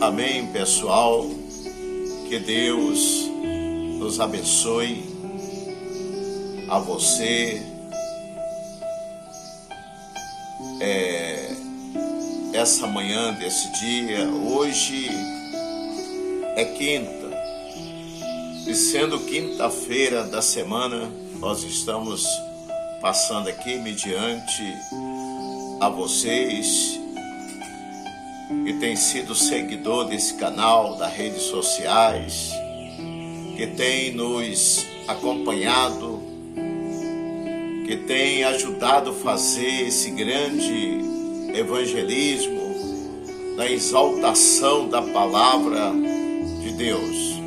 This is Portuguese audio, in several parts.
Amém, pessoal. Que Deus nos abençoe, a você. Essa manhã desse dia, hoje é quinta, e sendo quinta-feira da semana, nós estamos passando aqui mediante a vocês que tem sido seguidor desse canal, das redes sociais, que tem nos acompanhado, que tem ajudado a fazer esse grande evangelismo na exaltação da palavra de Deus.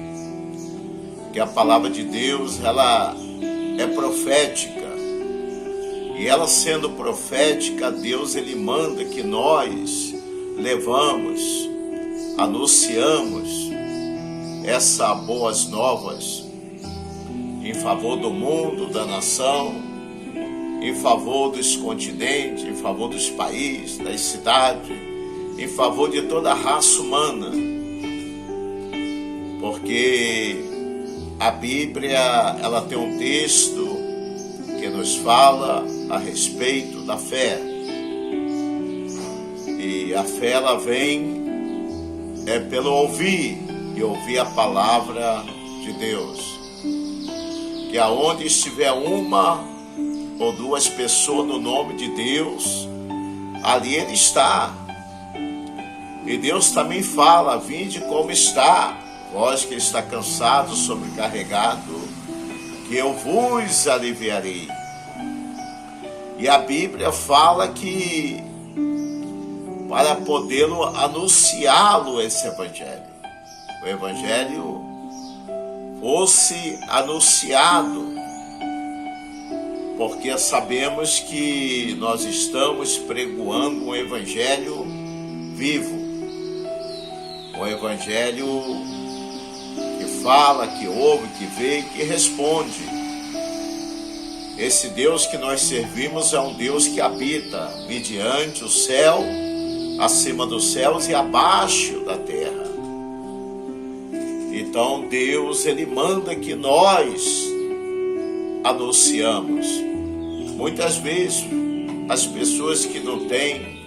Que a palavra de Deus, ela é profética, e ela sendo profética, Deus ele manda que nós levamos, anunciamos essas boas novas em favor do mundo, da nação, em favor dos continentes, em favor dos países, das cidades, em favor de toda a raça humana. Porque a Bíblia, ela tem um texto que nos fala a respeito da fé. E a fé, ela vem pelo ouvir, e ouvir a palavra de Deus. Que aonde estiver uma ou duas pessoas no nome de Deus, ali ele está. E Deus também fala: vinde como está, vós que está cansado, sobrecarregado, que eu vos aliviarei. E a Bíblia fala que para podê-lo anunciá-lo, esse evangelho, o evangelho fosse anunciado, porque sabemos que nós estamos pregoando um evangelho vivo, um evangelho que fala, que ouve, que vê e que responde. Esse Deus que nós servimos é um Deus que habita mediante o céu, acima dos céus e abaixo da terra. Então Deus, ele manda que nós anunciamos. Muitas vezes as pessoas que não têm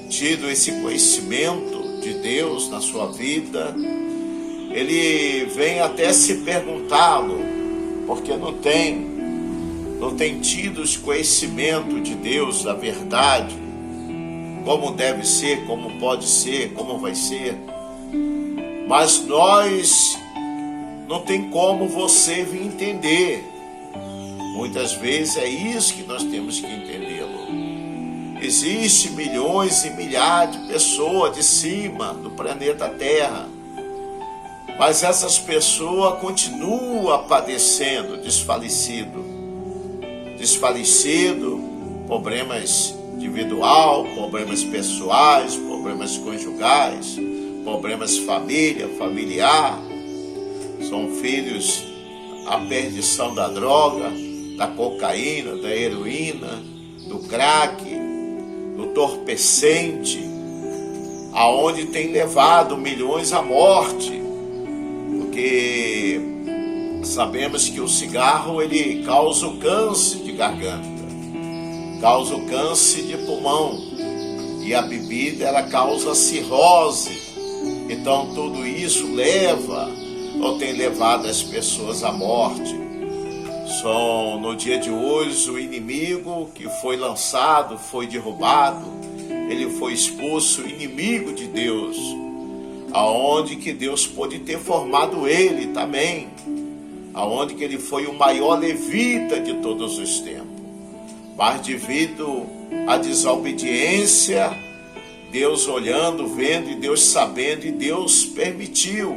tido esse conhecimento de Deus na sua vida, ele vem até se perguntá-lo, porque não tem tido esse conhecimento de Deus, da verdade, como deve ser, como pode ser, como vai ser. Mas nós, não tem como você vir entender. Muitas vezes é isso que nós temos que entendê-lo. Existem milhões e milhares de pessoas de cima do planeta Terra, mas essas pessoas continuam padecendo, desfalecido, problemas individual, problemas pessoais, problemas conjugais, problemas familiar, são filhos à perdição da droga, da cocaína, da heroína, do crack, do entorpecente, aonde tem levado milhões à morte, porque sabemos que o cigarro ele causa o câncer de garganta, causa o câncer de pulmão, e a bebida ela causa cirrose. Então tudo isso leva ou tem levado as pessoas à morte. No dia de hoje, o inimigo que foi lançado, foi derrubado, ele foi expulso, o inimigo de Deus, aonde que Deus pôde ter formado ele também, aonde que ele foi o maior levita de todos os tempos. Mas devido à desobediência, Deus olhando, vendo, e Deus sabendo, e Deus permitiu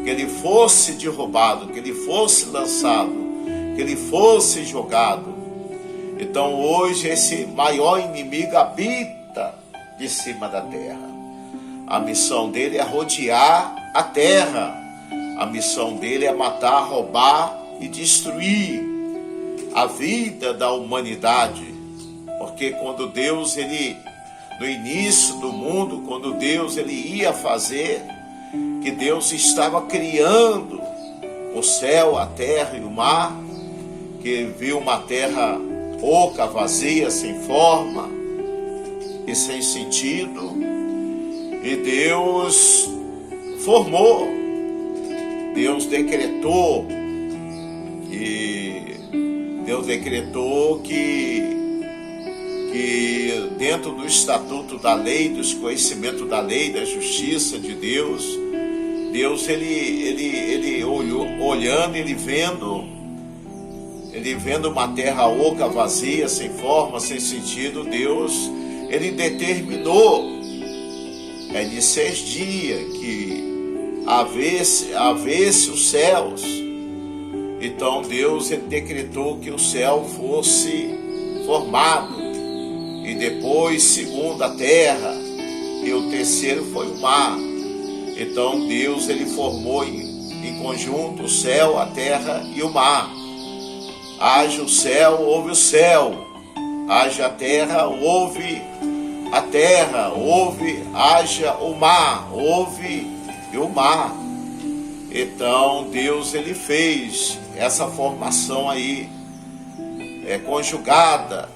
que ele fosse derrubado, que ele fosse lançado, que ele fosse jogado. Então hoje esse maior inimigo habita de cima da terra. A missão dele é rodear a terra. A missão dele é matar, roubar e destruir a vida da humanidade. Porque quando Deus ele no início do mundo, quando Deus ele ia fazer, que Deus estava criando o céu, a terra e o mar, que viu uma terra oca, vazia, sem forma e sem sentido, e Deus formou, Deus decretou que dentro do estatuto da lei, dos conhecimentos da lei, da justiça de Deus, ele olhando, ele vendo uma terra oca, vazia, sem forma, sem sentido, Deus, ele determinou, de 6 dias, que havesse os céus. Então Deus ele decretou que o céu fosse formado, e depois segundo a terra, e o terceiro foi o mar. Então Deus ele formou em conjunto o céu, a terra e o mar. Haja o céu, houve o céu. Haja a terra, houve a terra. Haja o mar, houve o mar. Então Deus ele fez essa formação aí conjugada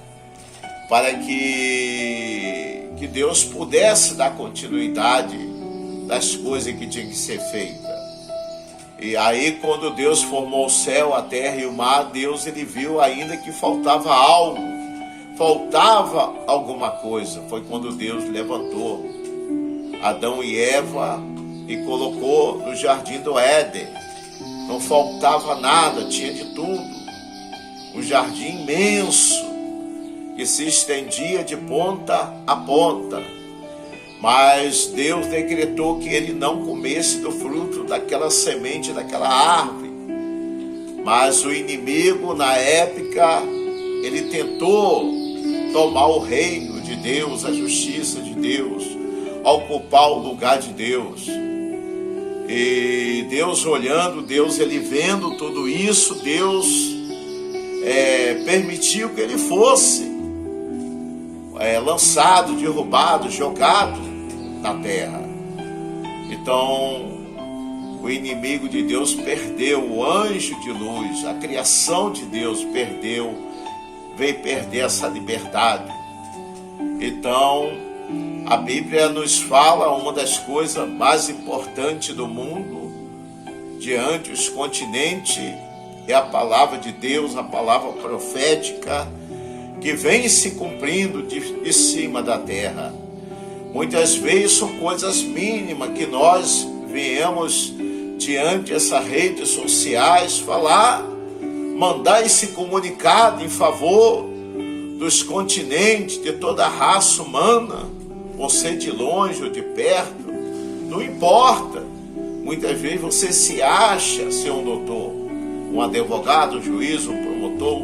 para que Deus pudesse dar continuidade das coisas que tinham que ser feitas. E aí quando Deus formou o céu, a terra e o mar, Deus ele viu ainda que faltava algo, faltava alguma coisa. Foi quando Deus levantou Adão e Eva e colocou no jardim do Éden. Não faltava nada, tinha de tudo. Um jardim imenso que se estendia de ponta a ponta. Mas Deus decretou que ele não comesse do fruto daquela semente, daquela árvore. Mas o inimigo, na época, ele tentou tomar o reino de Deus, a justiça de Deus, ocupar o lugar de Deus. E Deus olhando, Deus ele vendo tudo isso, Deus permitiu que ele fosse lançado, derrubado, jogado na terra. Então o inimigo de Deus perdeu, o anjo de luz, a criação de Deus veio perder essa liberdade. Então a Bíblia nos fala uma das coisas mais importantes do mundo, diante dos continentes, é a palavra de Deus, a palavra profética, que vem se cumprindo de cima da terra. Muitas vezes são coisas mínimas que nós viemos diante dessas redes sociais falar, mandar esse comunicado em favor dos continentes, de toda a raça humana, você de longe ou de perto, não importa. Muitas vezes você se acha ser um doutor, um advogado, um juiz, um promotor,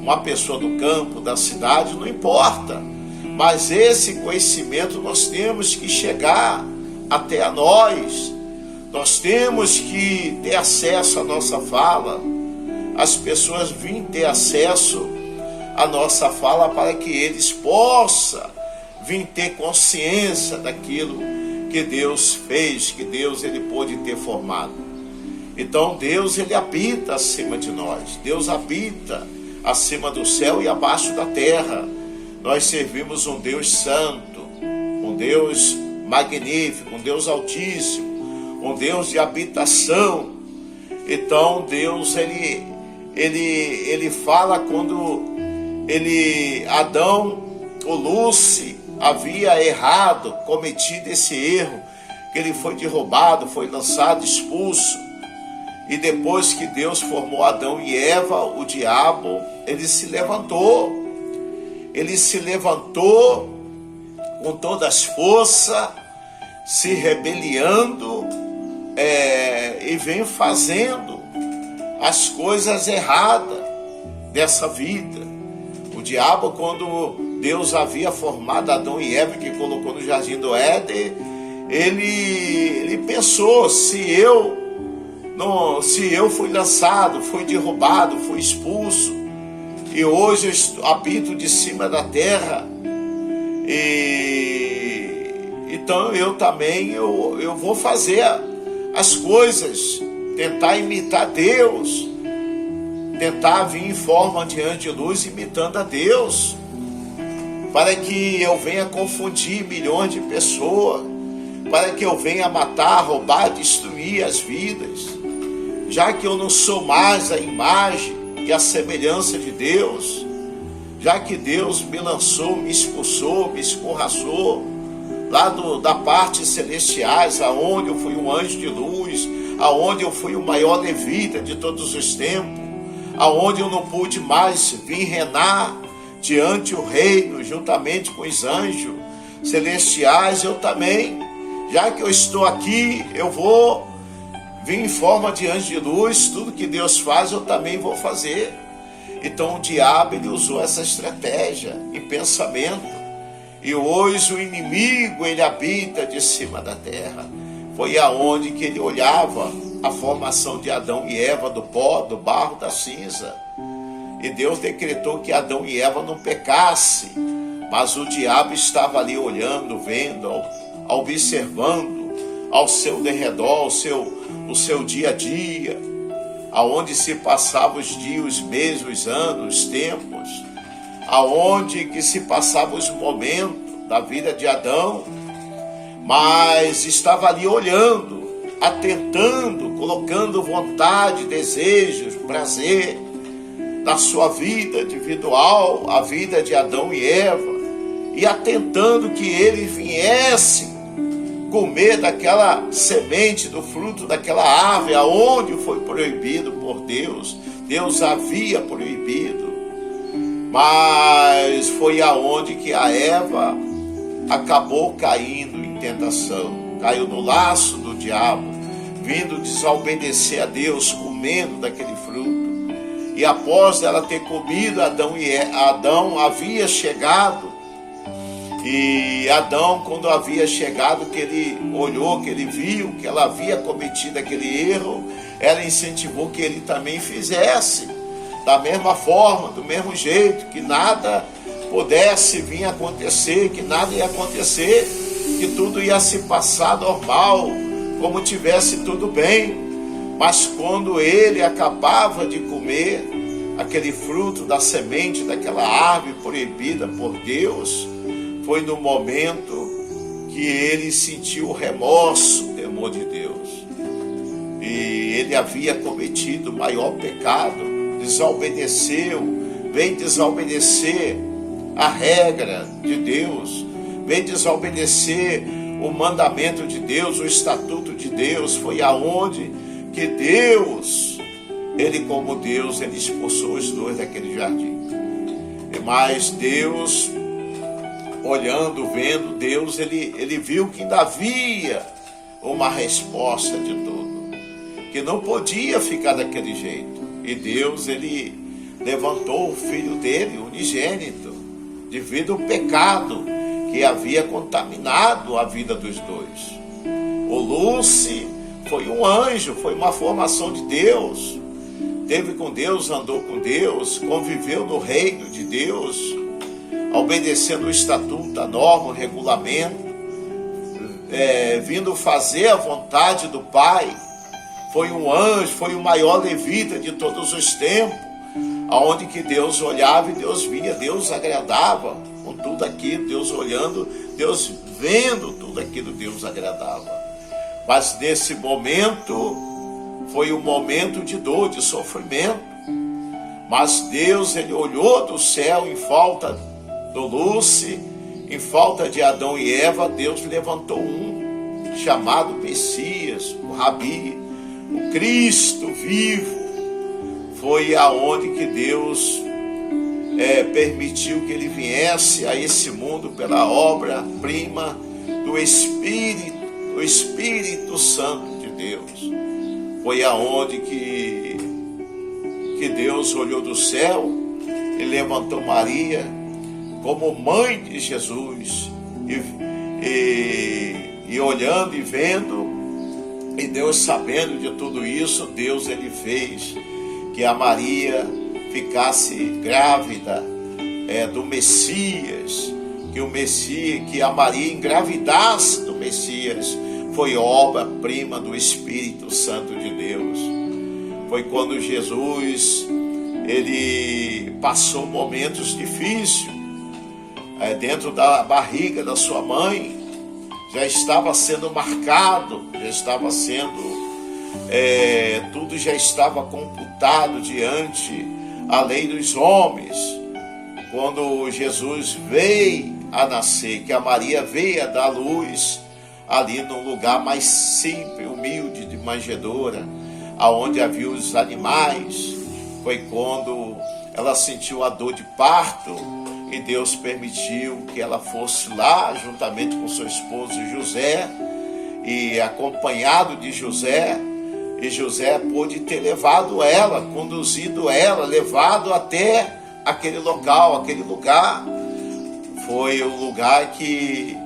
uma pessoa do campo, da cidade, não importa. Mas esse conhecimento nós temos que chegar até a nós. Nós temos que ter acesso à nossa fala. As pessoas vêm ter acesso à nossa fala para que eles possam vir ter consciência daquilo que Deus fez, que Deus ele pôde ter formado. Então Deus ele habita acima de nós. Deus habita acima do céu e abaixo da terra. Nós servimos um Deus santo, um Deus magnífico, um Deus altíssimo, um Deus de habitação. Então Deus ele fala quando Adão, o Lúcifer, havia errado, cometido esse erro, que ele foi derrubado, foi lançado, expulso. E depois que Deus formou Adão e Eva, o diabo, ele se levantou. Ele se levantou com todas as forças, se rebeliando, e vem fazendo as coisas erradas dessa vida. O diabo, quando Deus havia formado Adão e Eva, que colocou no jardim do Éden, ele pensou, se eu fui lançado, fui derrubado, fui expulso, e hoje eu habito de cima da terra, e Então eu também eu vou fazer as coisas, tentar imitar Deus, tentar vir em forma diante de luz imitando a Deus, para que eu venha confundir milhões de pessoas, para que eu venha matar, roubar, destruir as vidas, já que eu não sou mais a imagem e a semelhança de Deus, já que Deus me lançou, me expulsou, me escorraçou lá da parte celestiais, aonde eu fui um anjo de luz, aonde eu fui o maior levita de todos os tempos, aonde eu não pude mais vir reinar diante o reino, juntamente com os anjos celestiais. Eu também, já que eu estou aqui, eu vou vir em forma de anjo de luz. Tudo que Deus faz, eu também vou fazer. Então o diabo, ele usou essa estratégia em pensamento, e hoje o inimigo, ele habita de cima da terra. Foi aonde que ele olhava a formação de Adão e Eva, do pó, do barro, da cinza, e Deus decretou que Adão e Eva não pecassem, mas o diabo estava ali olhando, vendo, observando ao seu derredor, o seu dia a dia, aonde se passavam os dias, os meses, os anos, os tempos, aonde que se passavam os momentos da vida de Adão, mas estava ali olhando, atentando, colocando vontade, desejos, prazer na sua vida individual, a vida de Adão e Eva, e atentando que ele viesse comer daquela semente, do fruto daquela árvore, aonde foi proibido por Deus. Deus havia proibido, mas foi aonde que a Eva acabou caindo em tentação, caiu no laço do diabo, vindo desobedecer a Deus, comendo daquele fruto. E após ela ter comido, Adão havia chegado. E Adão, quando havia chegado, que ele olhou, que ele viu que ela havia cometido aquele erro, ela incentivou que ele também fizesse da mesma forma, do mesmo jeito, que nada pudesse vir a acontecer, que nada ia acontecer, que tudo ia se passar normal, como tivesse tudo bem. Mas quando ele acabava de comer aquele fruto da semente daquela árvore proibida por Deus, foi no momento que ele sentiu o remorso, o temor de Deus. E ele havia cometido o maior pecado, veio desobedecer a regra de Deus, veio desobedecer o mandamento de Deus, o estatuto de Deus. Foi aonde que Deus, ele como Deus, ele expulsou os dois daquele jardim. Mas Deus, olhando, vendo, Deus, ele viu que ainda havia uma resposta de tudo, que não podia ficar daquele jeito. E Deus, ele levantou o filho dele, unigênito, devido ao pecado que havia contaminado a vida dos dois. O Lúcifer foi um anjo, foi uma formação de Deus, teve com Deus, andou com Deus, conviveu no reino de Deus, obedecendo o estatuto, a norma, o regulamento, vindo fazer a vontade do Pai. Foi um anjo, foi o maior levita de todos os tempos, aonde que Deus olhava e Deus via, Deus agradava com tudo aquilo, Deus olhando, Deus vendo tudo aquilo, Deus agradava. Mas nesse momento, foi um momento de dor, de sofrimento. Mas Deus, ele olhou do céu em falta do Lúcifer, em falta de Adão e Eva. Deus levantou um chamado Messias, o Rabi, o Cristo vivo. Foi aonde que Deus permitiu que ele viesse a esse mundo pela obra-prima do Espírito Santo de Deus. Foi aonde que Deus olhou do céu e levantou Maria como mãe de Jesus, e olhando e vendo, e Deus sabendo de tudo isso, Deus, ele fez que a Maria ficasse grávida do Messias, que o Messias, que a Maria engravidasse do Messias, foi obra-prima do Espírito Santo de Deus. Foi quando Jesus, ele passou momentos difíceis, dentro da barriga da sua mãe, já estava sendo marcado, já estava sendo, tudo já estava computado diante a lei dos homens. Quando Jesus veio a nascer, que a Maria veio a dar luz, ali num lugar mais simples, humilde, de manjedoura, aonde havia os animais, foi quando ela sentiu a dor de parto, e Deus permitiu que ela fosse lá, juntamente com seu esposo José, e acompanhado de José, e José pôde ter levado ela, conduzido ela, levado até aquele local, aquele lugar. Foi o lugar que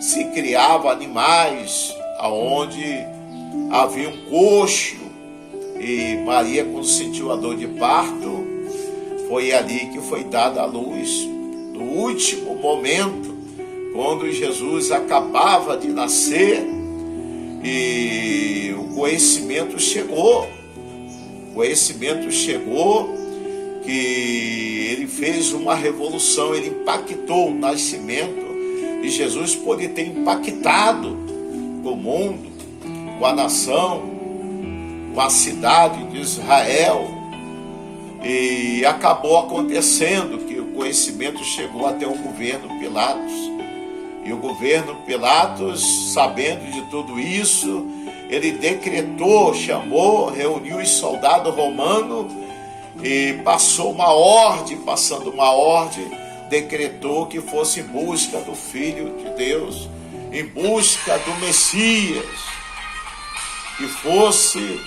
se criava animais, aonde havia um coxo, e Maria, quando sentiu a dor de parto, foi ali que foi dada a luz. No último momento, quando Jesus acabava de nascer, e o conhecimento chegou. O conhecimento chegou, que ele fez uma revolução, ele impactou o nascimento, e Jesus pôde ter impactado o mundo, com a nação, com a cidade de Israel, e acabou acontecendo que o conhecimento chegou até o governo Pilatos, e o governo Pilatos, sabendo de tudo isso, ele decretou, chamou, reuniu os soldados romanos e passou uma ordem, passando uma ordem, decretou que fosse em busca do Filho de Deus, em busca do Messias, que fosse